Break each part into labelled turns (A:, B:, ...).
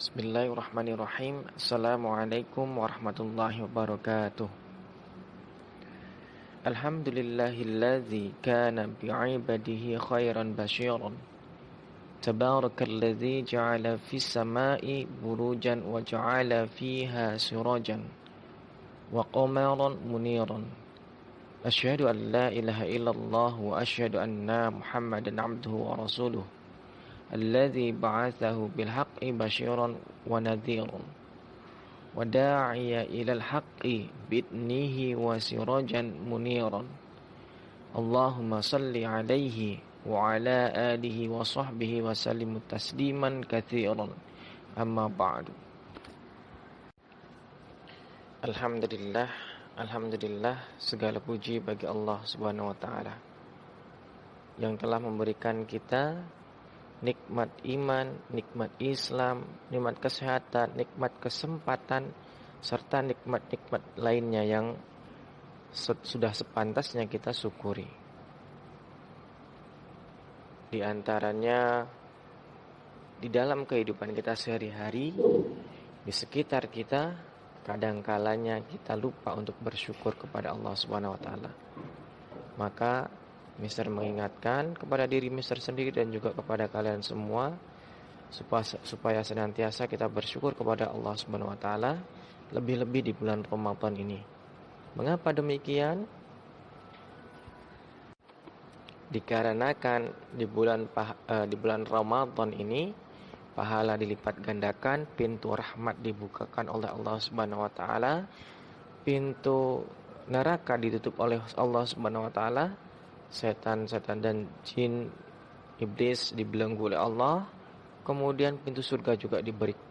A: Bismillahirrahmanirrahim. Assalamualaikum warahmatullahi wabarakatuh. Alhamdulillahilladzi kana bi'ibadihi khairan basyiran. Tabarakalladzi ja'ala fis sama'i burujan wa ja'ala fiha sirajan wa qamaran muniran. Asyhadu an la ilaha illallah wa asyhadu anna Muhammadan abduhu wa rasuluh. Alladzi ba'atsahu bil haqqi basyiran wa nadhiran. وداعيا إلى الحق بإذنه وسراجا منيرا اللهم صل عليه وعلى آله وصحبه وسلم تسليما كثيرا أما بعد. Alhamdulillah, segala puji bagi Allah Subhanahu wa taala yang telah memberikan kita nikmat iman, nikmat Islam, nikmat kesehatan, nikmat kesempatan, serta nikmat-nikmat lainnya yang sudah sepantasnya kita syukuri. Di antaranya di dalam kehidupan kita sehari-hari, di sekitar kita, kadang-kalanya kita lupa untuk bersyukur kepada Allah Subhanahu wa taala. Maka Mister mengingatkan kepada diri Mister sendiri dan juga kepada kalian semua supaya senantiasa kita bersyukur kepada Allah Subhanahu wa taala, lebih-lebih di bulan Ramadan ini. Mengapa demikian? Dikarenakan di bulan Ramadan ini pahala dilipat gandakan, pintu rahmat dibukakan oleh Allah Subhanahu wa taala, pintu neraka ditutup oleh Allah Subhanahu wa taala. Setan-setan dan jin iblis dibelenggu oleh Allah. Kemudian pintu surga juga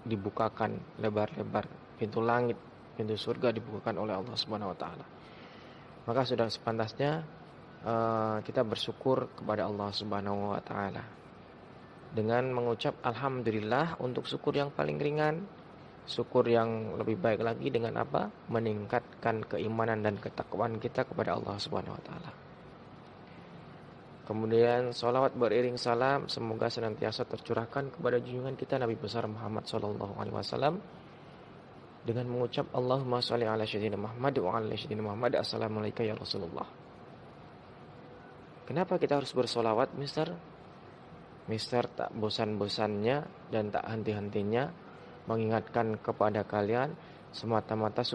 A: dibukakan lebar-lebar. Pintu langit, pintu surga dibukakan oleh Allah Subhanahu wa taala. Maka sudah sepantasnya kita bersyukur kepada Allah Subhanahu wa taala dengan mengucap alhamdulillah. Untuk syukur yang paling ringan, syukur yang lebih baik lagi dengan apa? Meningkatkan keimanan dan ketakwaan kita kepada Allah Subhanahu wa taala. Kemudian salawat beriring salam semoga senantiasa tercurahkan kepada junjungan kita Nabi besar Muhammad SAW dengan mengucap Allahumma sholli ala sayyidina Muhammad wa ala sayyidina Muhammad. Assalamualaikum ya Rasulullah. Kenapa kita harus bersolawat, Mister? Mister tak bosan-bosannya dan tak henti-hentinya mengingatkan kepada kalian semata-mata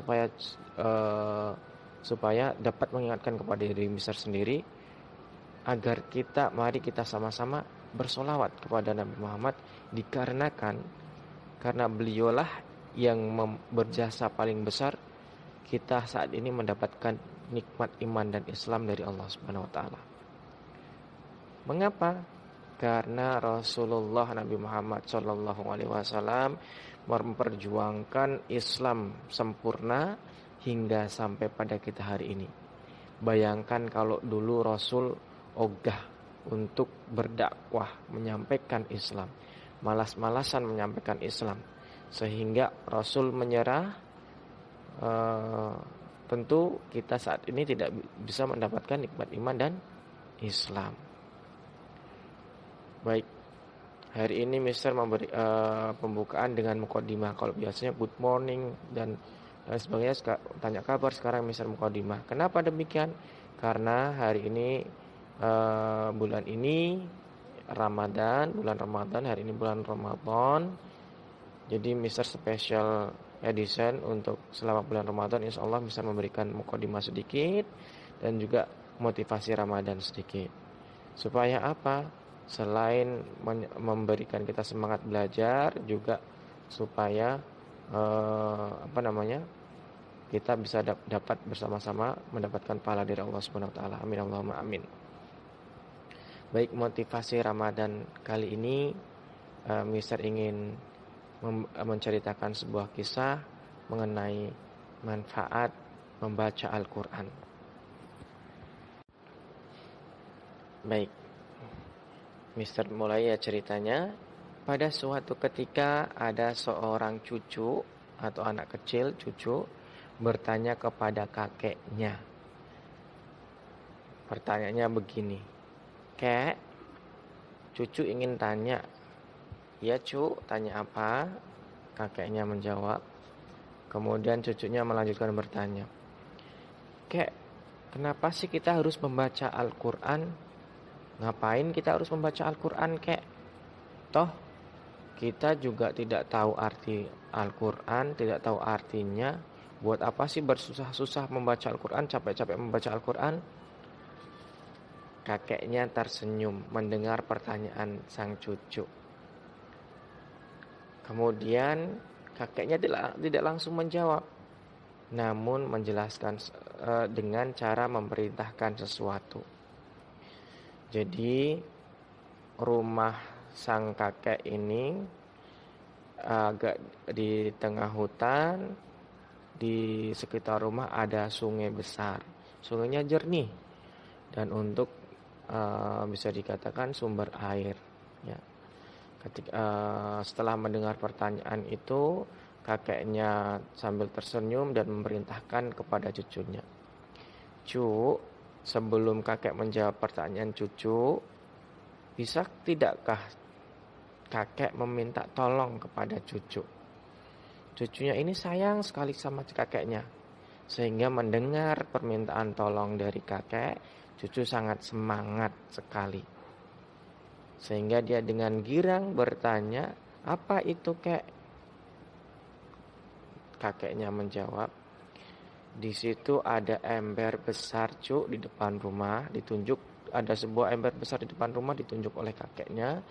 A: supaya dapat mengingatkan kepada diri Mister sendiri, agar mari kita sama-sama bersolawat kepada Nabi Muhammad, karena beliaulah yang berjasa paling besar kita saat ini mendapatkan nikmat iman dan Islam dari Allah Subhanahu wa taala. Mengapa? Karena Rasulullah Nabi Muhammad sallallahu alaihi wasallam memperjuangkan Islam sempurna hingga sampai pada kita hari ini. Bayangkan kalau dulu Rasul ogah untuk berdakwah, menyampaikan Islam, malas-malasan menyampaikan Islam, sehingga Rasul menyerah. Tentu kita saat ini tidak bisa mendapatkan nikmat iman dan Islam. Baik, hari ini Mister memberi pembukaan dengan mukadimah. Kalau biasanya good morning dan sebagainya, tanya kabar, sekarang Mister mukadimah. Kenapa demikian? Karena hari ini bulan ini bulan Ramadan, hari ini bulan Ramadan. Jadi Mister special edition untuk selama bulan Ramadan. Insya Allah Mister memberikan mukadimah sedikit dan juga motivasi Ramadan sedikit. Supaya apa? Selain memberikan kita semangat belajar, juga supaya kita bisa dapat bersama-sama mendapatkan pahala dari Allah Subhanahu wa taala. Amin Allahumma amin. Baik, motivasi Ramadan kali ini Mister ingin menceritakan sebuah kisah mengenai manfaat membaca Al-Quran. Baik, Mister mulai ya ceritanya. Pada suatu ketika ada seorang cucu atau anak kecil, cucu bertanya kepada kakeknya. Pertanyaannya begini, Kek, cucu ingin tanya. Ya cu, tanya apa? Kakeknya menjawab. Kemudian cucunya melanjutkan bertanya, "Kek, kenapa sih kita harus membaca Al-Quran? Ngapain kita harus membaca Al-Quran, kek? Toh kita juga tidak tahu arti Al-Quran, tidak tahu artinya. Buat apa sih bersusah-susah membaca Al-Quran, capek-capek membaca Al-Quran?" Kakeknya tersenyum mendengar pertanyaan sang cucu. Kemudian kakeknya tidak langsung menjawab, namun menjelaskan dengan cara memerintahkan sesuatu. Jadi rumah sang kakek ini agak di tengah hutan. Di sekitar rumah ada sungai besar. Sungainya jernih dan untuk bisa dikatakan sumber air. Ya. Setelah mendengar pertanyaan itu, kakeknya sambil tersenyum dan memerintahkan kepada cucunya, "Cu, sebelum kakek menjawab pertanyaan cucu, bisa tidakkah kakek meminta tolong kepada cucu?" Cucunya ini sayang sekali sama kakeknya, sehingga mendengar permintaan tolong dari kakek, cucu sangat semangat sekali. Sehingga dia dengan girang bertanya, "Apa itu, kek?" Kakeknya menjawab, "Di situ ada ember besar, Cuk, di depan rumah." Ditunjuk, ada sebuah ember besar di depan rumah ditunjuk oleh kakeknya.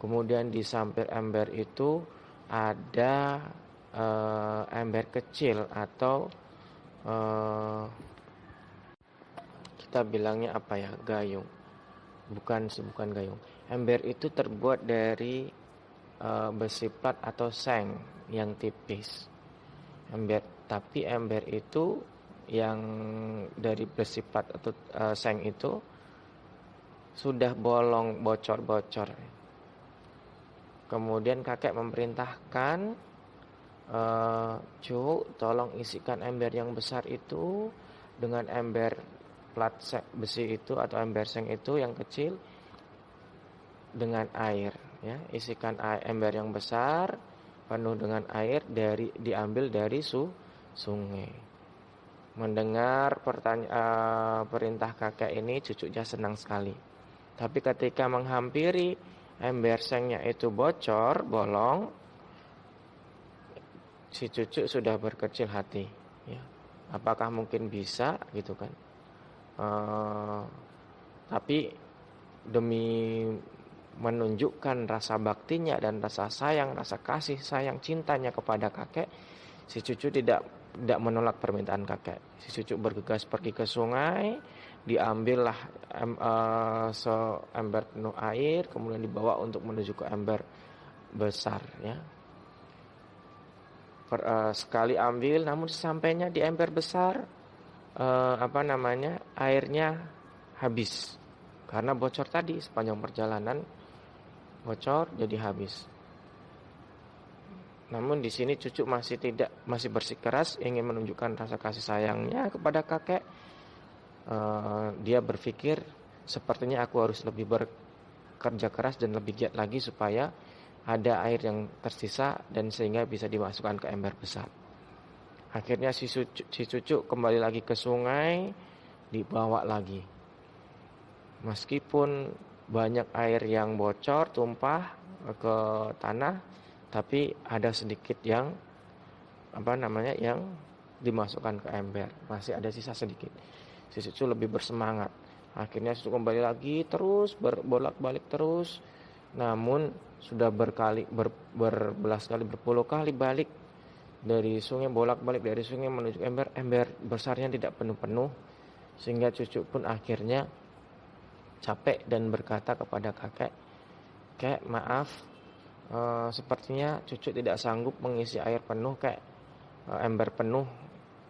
A: Kemudian di samping ember itu ada ember kecil atau kita bilangnya apa ya, gayung. Bukan gayung. Ember itu terbuat dari besi plat atau seng yang tipis. Tapi ember itu yang dari besi plat atau seng itu sudah bolong, bocor-bocor. Kemudian kakek memerintahkan, "Cuk, tolong isikan ember yang besar itu dengan ember plat besi itu atau ember seng itu yang kecil dengan air, ya. Isikan ember yang besar penuh dengan air diambil dari sungai." Mendengar perintah kakek ini, cucunya senang sekali. Tapi ketika menghampiri ember sengnya itu bocor, bolong, si cucu sudah berkecil hati, ya. Apakah mungkin bisa gitu kan? Tapi demi menunjukkan rasa baktinya dan rasa sayang, rasa kasih sayang cintanya kepada kakek, si cucu tidak menolak permintaan kakek. Si cucu bergegas pergi ke sungai, diambillah seember penuh air, kemudian dibawa untuk menuju ke ember besar, ya. Sekali ambil, namun sesampainya di ember besar, airnya habis karena bocor tadi. Sepanjang perjalanan bocor jadi habis. Namun di sini cucu masih bersikeras ingin menunjukkan rasa kasih sayangnya kepada kakek. Dia berpikir, sepertinya aku harus lebih bekerja keras dan lebih giat lagi supaya ada air yang tersisa dan sehingga bisa dimasukkan ke ember besar. Akhirnya si cucu kembali lagi ke sungai, dibawa lagi. Meskipun banyak air yang bocor, tumpah ke tanah, tapi ada sedikit yang yang dimasukkan ke ember. Masih ada sisa sedikit. Si cucu lebih bersemangat. Akhirnya cucu kembali lagi terus berbolak-balik terus. Namun sudah berbelas kali, berpuluh kali balik dari sungai, bolak-balik dari sungai menuju ember besarnya tidak penuh-penuh, sehingga cucu pun akhirnya capek dan berkata kepada kakek, "Kek, maaf, sepertinya cucu tidak sanggup mengisi air penuh, kek, ember penuh,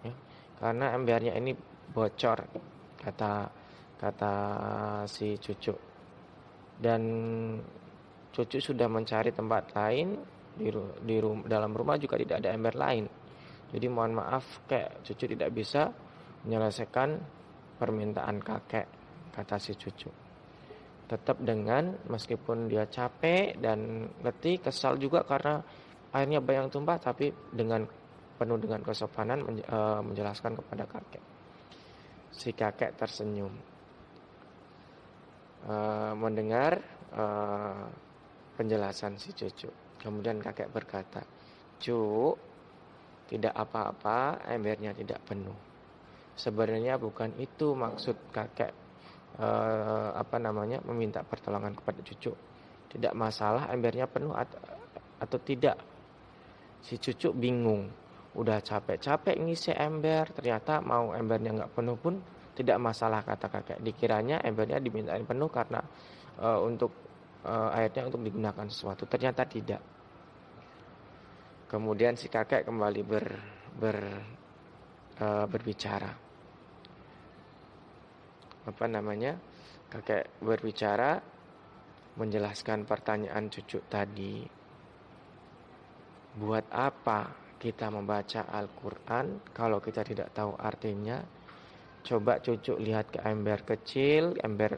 A: ya, karena embernya ini bocor," kata si cucu. Dan cucu sudah mencari tempat lain. Dalam rumah juga tidak ada ember lain. Jadi mohon maaf, kek, cucu tidak bisa menyelesaikan permintaan kakek, kata si cucu. Tetap dengan meskipun dia capek dan letih, kesal juga karena airnya banyak tumpah, tapi dengan penuh dengan kesopanan menjelaskan kepada kakek. Si kakek tersenyum mendengar penjelasan si cucu. Kemudian kakek berkata, "Cuk, tidak apa-apa, embernya tidak penuh." Sebenarnya bukan itu maksud kakek meminta pertolongan kepada cucu. Tidak masalah embernya penuh atau tidak. Si cucu bingung. Udah capek-capek ngisi ember, ternyata mau embernya nggak penuh pun tidak masalah, kata kakek. Dikiranya embernya dimintain penuh karena untuk airnya untuk digunakan sesuatu. Ternyata tidak. Kemudian si kakek kembali berbicara. Kakek berbicara menjelaskan pertanyaan cucu tadi. Buat apa kita membaca Al-Quran kalau kita tidak tahu artinya? Coba cucu lihat ke ember kecil, ember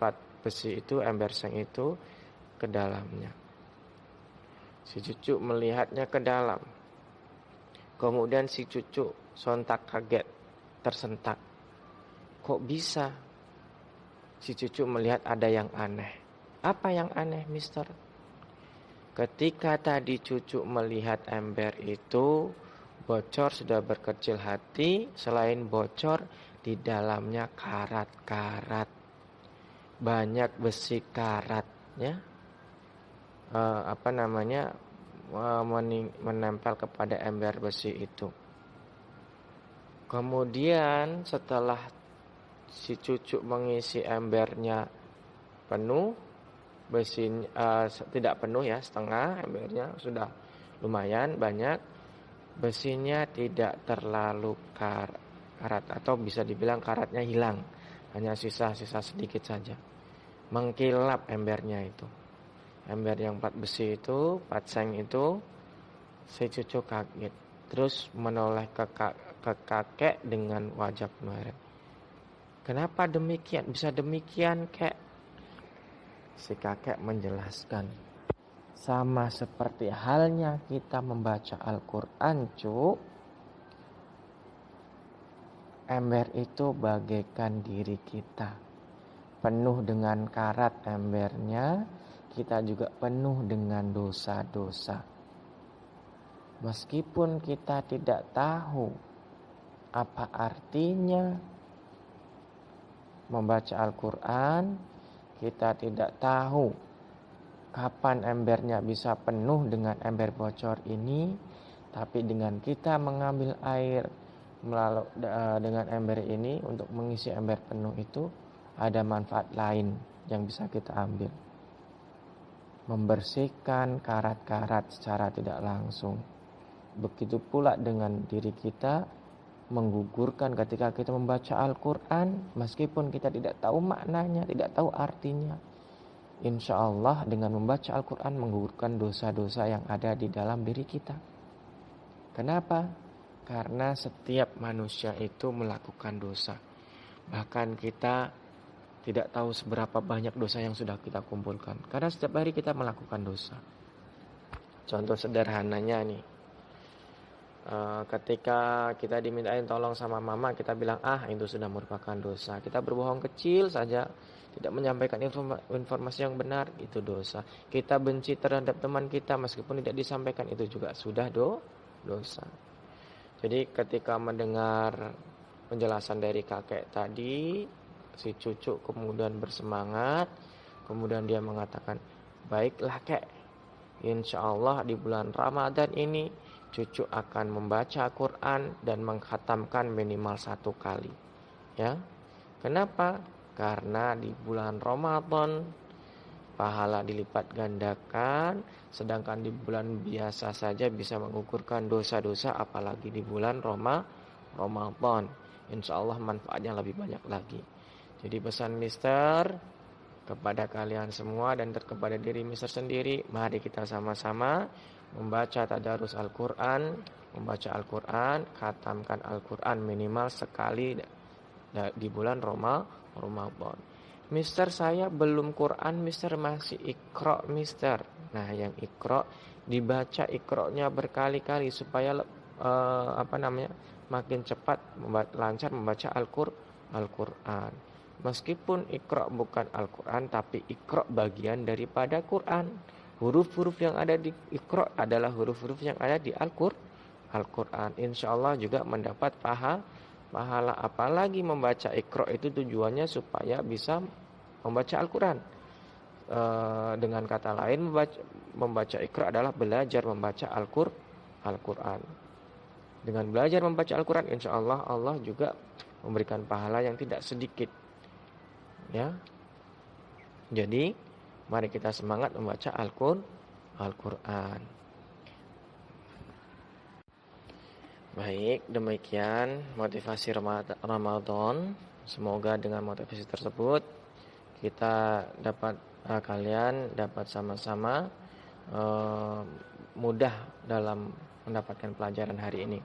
A: plat besi itu, ember seng itu, ke dalamnya. Si cucu melihatnya ke dalam. Kemudian si cucu sontak kaget, tersentak. Kok bisa? Si cucu melihat ada yang aneh. Apa yang aneh, Mister? Ketika tadi cucu melihat ember itu bocor, sudah berkecil hati. Selain bocor, di dalamnya karat-karat, banyak besi karatnya menempel kepada ember besi itu. Kemudian setelah si cucu mengisi embernya penuh, besinya tidak penuh ya, setengah embernya, sudah lumayan banyak. Besinya tidak terlalu karat, atau bisa dibilang karatnya hilang, hanya sisa-sisa sedikit saja. Mengkilap embernya itu. Ember yang plat besi itu, plat seng itu, si cucu kaget. Terus menoleh ke kakek dengan wajah penuh heran. Kenapa demikian? Bisa demikian, kek? Si kakek menjelaskan. Sama seperti halnya kita membaca Al-Quran, Cuk. Ember itu bagaikan diri kita. Penuh dengan karat embernya, kita juga penuh dengan dosa-dosa. Meskipun kita tidak tahu apa artinya membaca Al-Quran, kita tidak tahu kapan embernya bisa penuh dengan ember bocor ini, tapi dengan kita mengambil air dengan ember ini untuk mengisi ember penuh itu, ada manfaat lain yang bisa kita ambil. Membersihkan karat-karat secara tidak langsung. Begitu pula dengan diri kita, menggugurkan ketika kita membaca Al-Quran, meskipun kita tidak tahu maknanya, tidak tahu artinya. Insya Allah dengan membaca Al-Quran menggugurkan dosa-dosa yang ada di dalam diri kita. Kenapa? Karena setiap manusia itu melakukan dosa. Bahkan kita tidak tahu seberapa banyak dosa yang sudah kita kumpulkan. Karena setiap hari kita melakukan dosa. Contoh sederhananya nih. Ketika kita dimintain tolong sama mama, kita bilang, itu sudah merupakan dosa. Kita berbohong kecil saja, tidak menyampaikan informasi yang benar, itu dosa. Kita benci terhadap teman kita meskipun tidak disampaikan, itu juga sudah dosa. Jadi ketika mendengar penjelasan dari kakek tadi, si cucu kemudian bersemangat. Kemudian dia mengatakan, baiklah kek, insya Allah di bulan Ramadan ini cucu akan membaca Quran dan mengkhatamkan minimal 1 kali. Ya, kenapa? Karena di bulan Ramadan pahala dilipat gandakan, sedangkan di bulan biasa saja bisa mengukurkan dosa-dosa, apalagi di bulan Ramadan. Insya Allah manfaatnya lebih banyak lagi. Jadi pesan Mister kepada kalian semua dan kepada diri Mister sendiri, mari kita sama-sama membaca tadarus Al-Quran, membaca Al-Quran, khatamkan Al-Quran minimal sekali di bulan Ramadan. Mister, saya belum Quran, Mister, masih Iqra, Mister. Nah, yang Iqra dibaca Iqra-nya berkali-kali supaya makin cepat lancar membaca Al-Qur'an. Meskipun Iqra bukan Al-Qur'an, tapi Iqra bagian daripada Quran. Huruf-huruf yang ada di Iqra adalah huruf-huruf yang ada di Al-Qur'an. Insya Allah juga mendapat pahala. Apalagi membaca Iqra itu tujuannya supaya bisa membaca Al-Qur'an. Dengan kata lain, membaca Iqra adalah belajar membaca Al-Qur'an. Dengan belajar membaca Al-Qur'an, insya Allah Allah juga memberikan pahala yang tidak sedikit. Ya, jadi mari kita semangat membaca Al-Qur'an. Baik, demikian motivasi Ramadan. Semoga dengan motivasi tersebut kalian dapat sama-sama mudah dalam mendapatkan pelajaran hari ini.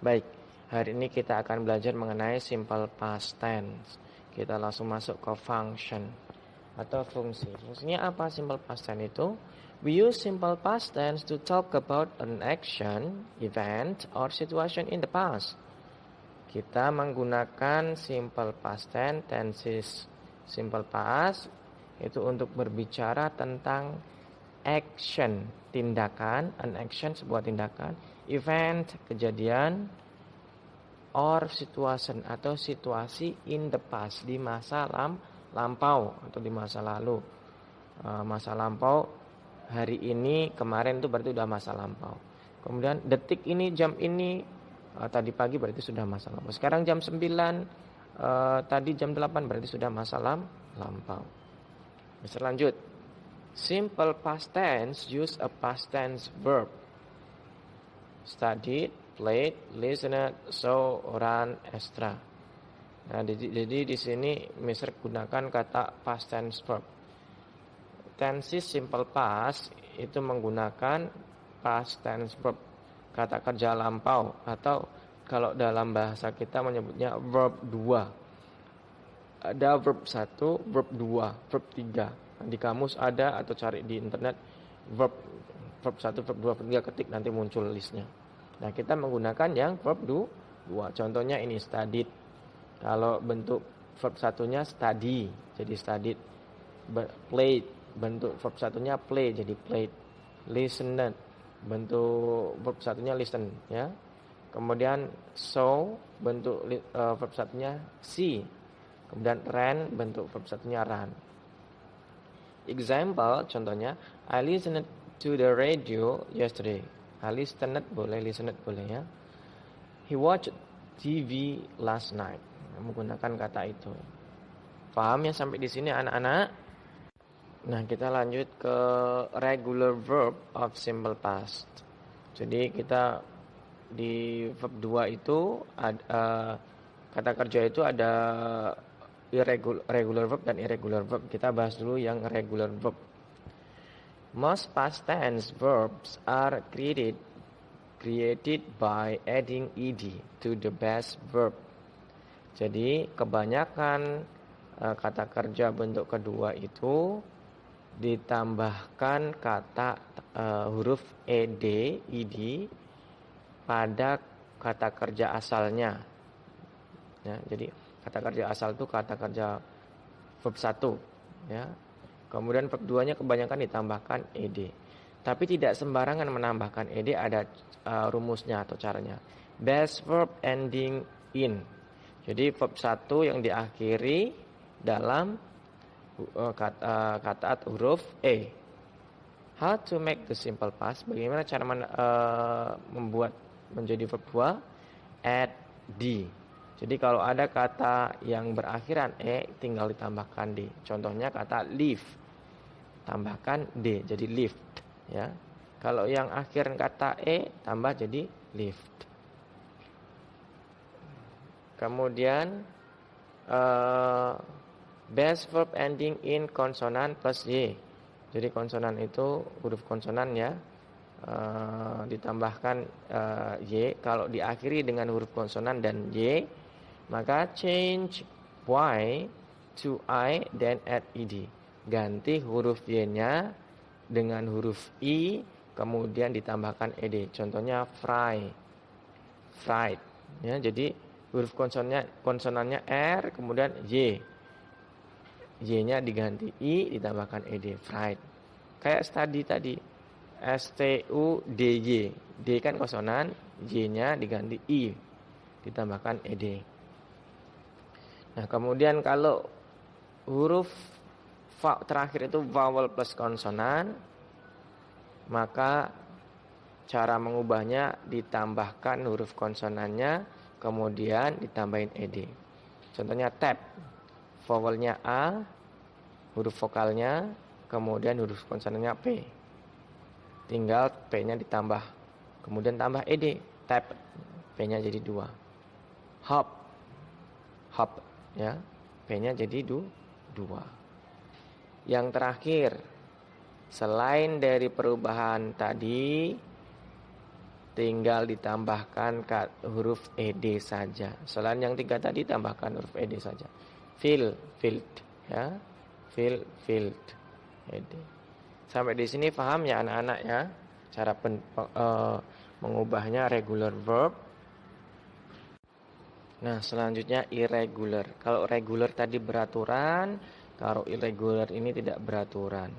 A: Baik, hari ini kita akan belajar mengenai simple past tense. Kita langsung masuk ke function atau fungsi. Fungsinya apa simple past tense itu? We use simple past tense to talk about an action, event, or situation in the past. Kita menggunakan simple past tenses. Simple past itu untuk berbicara tentang action, tindakan, an action, sebuah tindakan, event, kejadian, or situation atau situasi in the past, di masa lampau atau di masa lalu. Masa lampau hari ini, kemarin itu berarti sudah masa lampau. Kemudian detik ini, jam ini, tadi pagi berarti sudah masa lampau. Sekarang jam 9, tadi jam 8 berarti sudah masa lampau. Bisa lanjut. Simple past tense use a past tense verb. Studied, played, listened, saw, run, etc. Nah, jadi di sini Mister gunakan kata past tense verb. Tenses simple past itu menggunakan past tense verb, kata kerja lampau, atau kalau dalam bahasa kita menyebutnya verb 2. Ada verb 1, verb 2, verb 3. Di kamus ada atau cari di internet verb 1, verb 2, verb 3, ketik nanti muncul listnya. Nah, kita menggunakan yang verb 2. Contohnya ini studied. Kalau bentuk verb satunya study, jadi studied. Played, bentuk verb satunya play, jadi played. Listened, bentuk verb satunya listen, ya. Kemudian saw, bentuk verb satunya see. Kemudian ran, bentuk verb satunya run. Example, contohnya, I listened to the radio yesterday. Listened boleh, listened boleh, ya. He watched TV last night. Menggunakan kata itu. Paham ya sampai di sini anak-anak? Nah, kita lanjut ke regular verb of simple past. Jadi kita di verb 2 itu kata kerja itu ada regular verb dan irregular verb. Kita bahas dulu yang regular verb. Most past tense verbs are created by adding ed to the base verb. Jadi kebanyakan kata kerja bentuk kedua itu ditambahkan kata huruf ed pada kata kerja asalnya. Ya, jadi kata kerja asal itu kata kerja verb 1, ya. Kemudian verb 2-nya kebanyakan ditambahkan ed. Tapi tidak sembarangan menambahkan ed, ada rumusnya atau caranya. Base verb ending in. Jadi verb 1 yang diakhiri dalam kata huruf e. How to make the simple past? Bagaimana cara membuat menjadi verb 2? Add d. Jadi kalau ada kata yang berakhiran e, tinggal ditambahkan d. Contohnya kata live, tambahkan d, jadi lift, ya. Kalau yang akhir kata e, tambah jadi lift. Kemudian base verb ending in konsonan plus y. Jadi konsonan itu huruf konsonan, ya. Ditambahkan y. Kalau diakhiri dengan huruf konsonan dan y, maka change y to I then add ed. Ganti huruf y-nya dengan huruf I kemudian ditambahkan ed. Contohnya fried. Ya, jadi huruf konsonannya R kemudian Y. Y-nya diganti I ditambahkan ed, fried. Kayak study tadi. STUDY. D kan konsonan, Y-nya diganti I ditambahkan ed. Nah, kemudian kalau huruf terakhir itu vowel plus konsonan, maka cara mengubahnya ditambahkan huruf konsonannya kemudian ditambahin ed. Contohnya tap, vowelnya A, huruf vokalnya, kemudian huruf konsonannya P. Tinggal P-nya ditambah, kemudian tambah ed, tap, P-nya jadi 2. Hop, ya, P-nya jadi 2. Yang terakhir, selain dari perubahan tadi, tinggal ditambahkan huruf ed saja. Selain yang 3 tadi, tambahkan huruf ed saja. Filled, ya, filled, ed. Sampai di sini paham ya anak-anak ya, cara mengubahnya regular verb. Nah, selanjutnya irregular. Kalau regular tadi beraturan, kalau irregular ini tidak beraturan.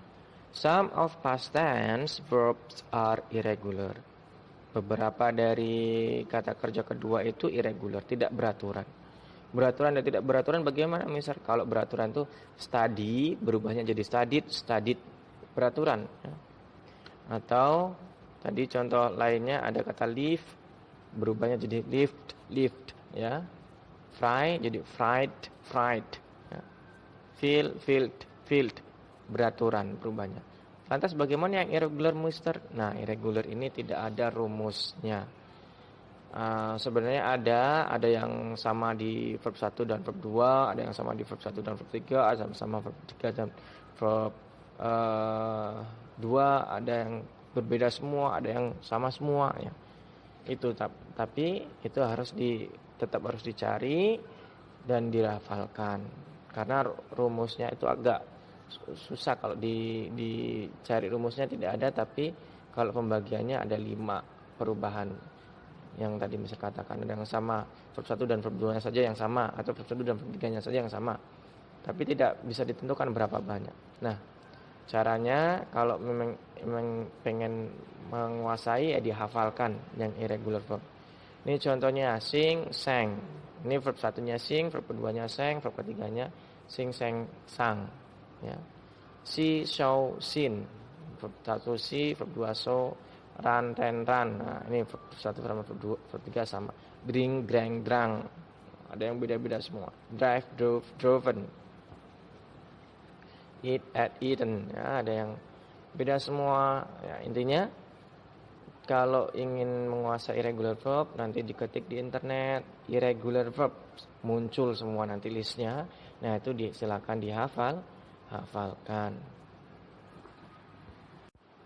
A: Some of past tense verbs are irregular. Beberapa dari kata kerja kedua itu irregular, tidak beraturan. Beraturan dan tidak beraturan bagaimana? Misal kalau beraturan itu study, berubahnya jadi studied, beraturan. Ya. Atau tadi contoh lainnya ada kata live, berubahnya jadi lived, ya. Fry jadi fried, ya. Filled, beraturan berubahnya. Lantas bagaimana yang irregular, Mister? Nah, irregular ini tidak ada rumusnya. Sebenarnya ada yang sama di verb 1 dan verb 2, ada yang sama di verb 1 dan verb 3, ada yang sama verb 3 dan verb 2, ada yang berbeda semua, ada yang sama semua, ya. Itu tapi itu tetap harus dicari dan dirafalkan. Karena rumusnya itu agak susah kalau dicari rumusnya tidak ada, tapi kalau pembagiannya ada 5 perubahan. Yang tadi bisa katakan ada yang sama verb 1 dan verb 2 saja yang sama, atau verb 1 dan verb 3 saja yang sama. Tapi tidak bisa ditentukan berapa banyak. Nah, caranya kalau memang pengen menguasai ya dihafalkan yang irregular verb. Ini contohnya sing, sang. Ini verb 1-nya sing, verb 2-nya sang, verb 3-nya sing, sang, sang. Ya. Si, show, sin. Verb 1 si, verb 2 so, run, run. Nah, ini verb 1 sama verb 2, verb 3 sama. Drink, drank, drunk. Ada yang beda-beda semua. Drive, drove, driven. Eat, ate, eaten. Ya, ada yang beda semua. Ya, intinya kalau ingin menguasai irregular verb, nanti diketik di internet irregular verb, muncul semua nanti listnya. Nah, itu silakan hafalkan.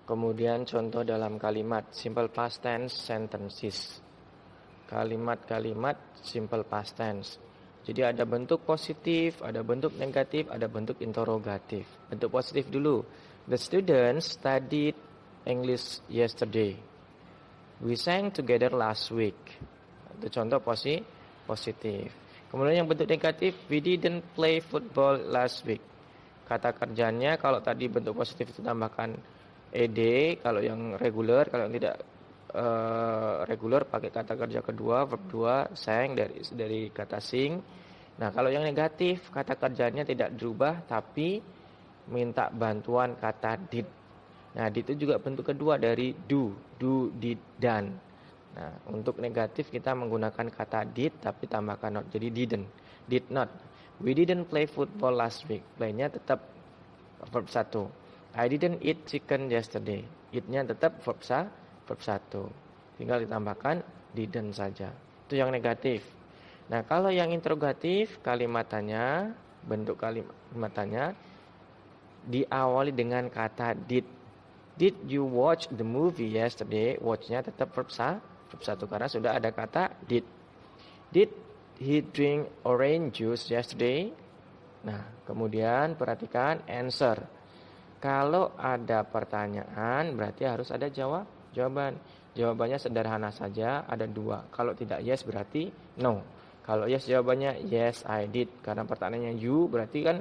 A: Kemudian contoh dalam kalimat simple past tense sentences. Kalimat-kalimat simple past tense. Jadi ada bentuk positif, ada bentuk negatif, ada bentuk interrogatif. Bentuk positif dulu. The students studied English yesterday. We sang together last week. Itu contoh positif. Kemudian yang bentuk negatif, we didn't play football last week. Kata kerjanya kalau tadi bentuk positif itu tambahkan ed, kalau yang regular, kalau yang tidak regular pakai kata kerja kedua, verb 2, sang dari kata sing. Nah, kalau yang negatif kata kerjanya tidak dirubah tapi minta bantuan kata did. Nah, itu juga bentuk kedua dari do, did, done. Nah, untuk negatif kita menggunakan kata did tapi tambahkan not. Jadi did not. We didn't play football last week. Play-nya tetap verb 1. I didn't eat chicken yesterday. Eat-nya tetap verb 1. Tinggal ditambahkan didn't saja. Itu yang negatif. Nah, kalau yang interrogatif kalimatannya, bentuk kalimatannya diawali dengan kata did. Did you watch the movie yesterday? Watch-nya tetap verb 1 karena sudah ada kata did. Did he drink orange juice yesterday? Nah, kemudian perhatikan answer. Kalau ada pertanyaan berarti harus ada jawaban. Jawabannya sederhana saja, ada 2. Kalau tidak yes berarti no. Kalau yes jawabannya yes I did. Karena pertanyaannya you berarti kan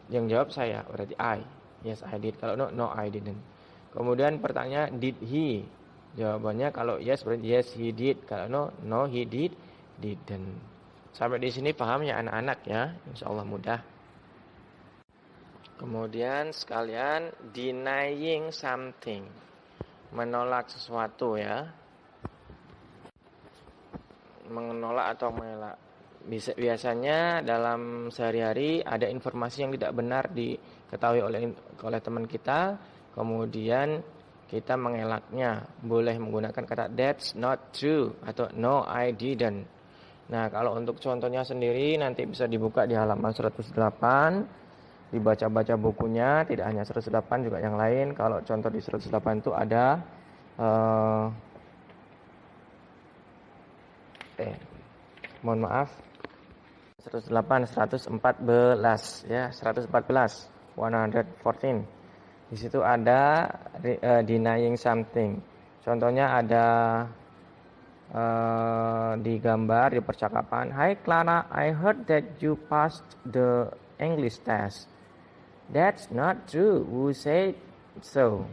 A: yang jawab saya, berarti I. Yes I did. Kalau no, no I didn't. Kemudian pertanyaan did he. Jawabannya kalau yes berarti yes he did. Kalau no, no he didn't. Sampai di sini paham ya anak-anak ya? Insyaallah mudah. Kemudian sekalian denying something. Menolak sesuatu ya. Menolak atau mengelak. Biasanya dalam sehari-hari ada informasi yang tidak benar diketahui oleh teman kita, kemudian kita mengelaknya. Boleh menggunakan kata that's not true atau no I didn't. Nah, kalau untuk contohnya sendiri nanti bisa dibuka di halaman 108. Dibaca-baca bukunya, tidak hanya 108 juga yang lain. Kalau contoh di 108 itu ada mohon maaf 108 114 ya, 114 114. Di situ ada denying something. Contohnya ada di gambar di percakapan, "Hi Clara, I heard that you passed the English test." That's not true. Who said so?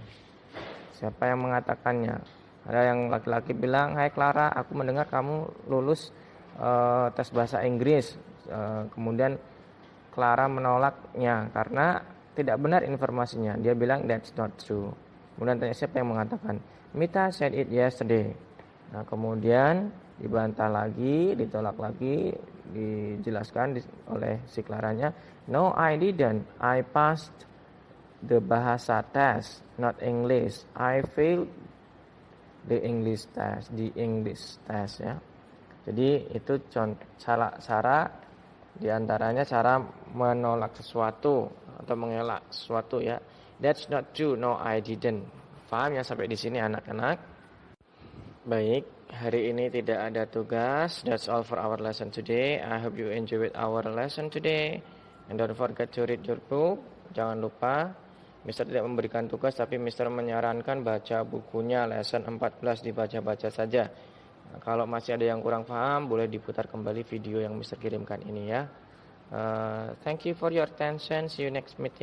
A: Siapa yang mengatakannya? Ada yang laki-laki bilang, "Hai Clara, aku mendengar kamu lulus tes bahasa Inggris." Kemudian Clara menolaknya karena tidak benar informasinya. Dia bilang that's not true. Kemudian tanya siapa yang mengatakan? Mita said it yesterday. Nah, kemudian dibantah lagi, ditolak lagi, dijelaskan oleh si Claranya, "No, I didn't. I passed the bahasa test, not English. I failed the English test ya." Jadi itu cara diantaranya cara menolak sesuatu atau mengelak sesuatu ya. That's not true. No, I didn't. Paham ya sampai di sini anak-anak? Baik, hari ini tidak ada tugas. That's all for our lesson today. I hope you enjoyed our lesson today. And don't forget to read your book. Jangan lupa, Mister tidak memberikan tugas, tapi Mister menyarankan baca bukunya lesson 14 dibaca-baca saja. Nah, kalau masih ada yang kurang paham, boleh diputar kembali video yang Mister kirimkan ini ya. Thank you for your attention. See you next meeting.